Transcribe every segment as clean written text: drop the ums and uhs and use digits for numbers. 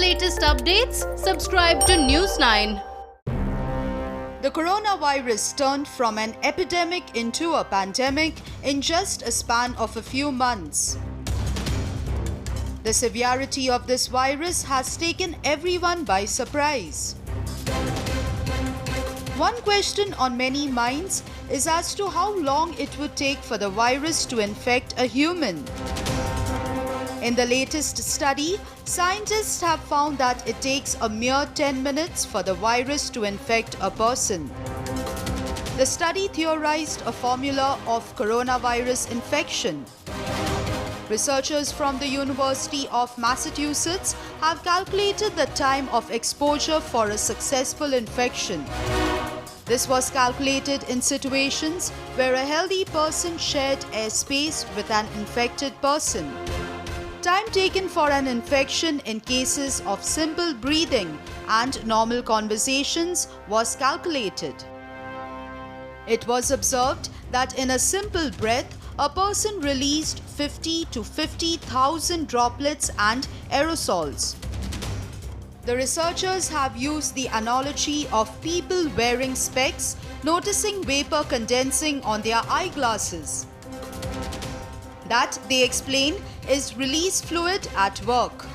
latest updates, subscribe to News9. The coronavirus turned from an epidemic into a pandemic in just a span of a few months. The severity of this virus has taken everyone by surprise. One question on many minds is as to how long it would take for the virus to infect a human. In the latest study, scientists have found that it takes a mere 10 minutes for the virus to infect a person. The study theorized a formula of coronavirus infection. Researchers from the University of Massachusetts have calculated the time of exposure for a successful infection. This was calculated in situations where a healthy person shared airspace with an infected person. Time taken for an infection in cases of simple breathing and normal conversations was calculated. It was observed that in a simple breath, a person released 50 to 50,000 droplets and aerosols. The researchers have used the analogy of people wearing specs, noticing vapor condensing on their eyeglasses. That, they explain, is release fluid at work.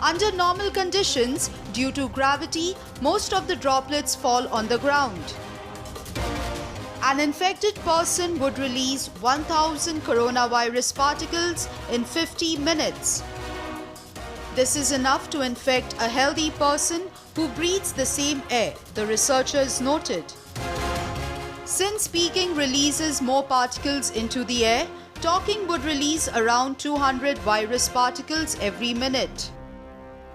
Under normal conditions, due to gravity, most of the droplets fall on the ground. An infected person would release 1,000 coronavirus particles in 50 minutes. This is enough to infect a healthy person who breathes the same air, the researchers noted. Since speaking releases more particles into the air, talking would release around 200 virus particles every minute.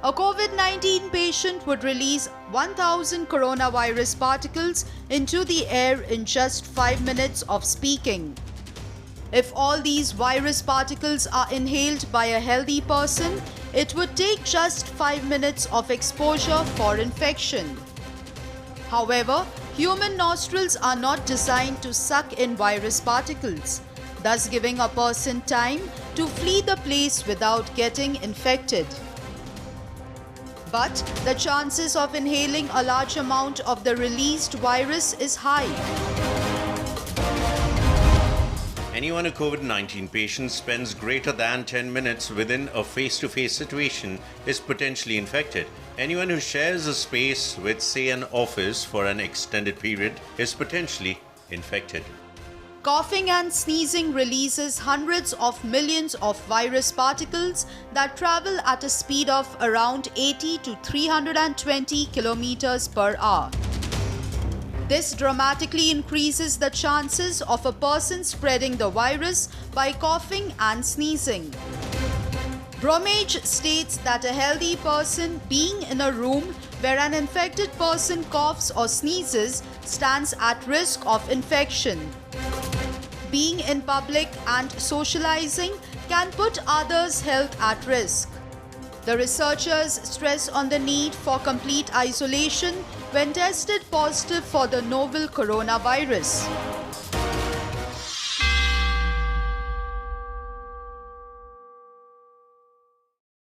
A COVID-19 patient would release 1,000 coronavirus particles into the air in just 5 minutes of speaking. If all these virus particles are inhaled by a healthy person, it would take just 5 minutes of exposure for infection. However, human nostrils are not designed to suck in virus particles, thus giving a person time to flee the place without getting infected. But the chances of inhaling a large amount of the released virus is high. Anyone a COVID-19 patient spends greater than 10 minutes within a face-to-face situation is potentially infected. Anyone who shares a space with, say, an office for an extended period is potentially infected. Coughing and sneezing releases hundreds of millions of virus particles that travel at a speed of around 80 to 320 kilometers per hour. This dramatically increases the chances of a person spreading the virus by coughing and sneezing. Bromage states that a healthy person being in a room where an infected person coughs or sneezes stands at risk of infection. Being in public and socializing can put others' health at risk. The researchers stress on the need for complete isolation when tested positive for the novel coronavirus.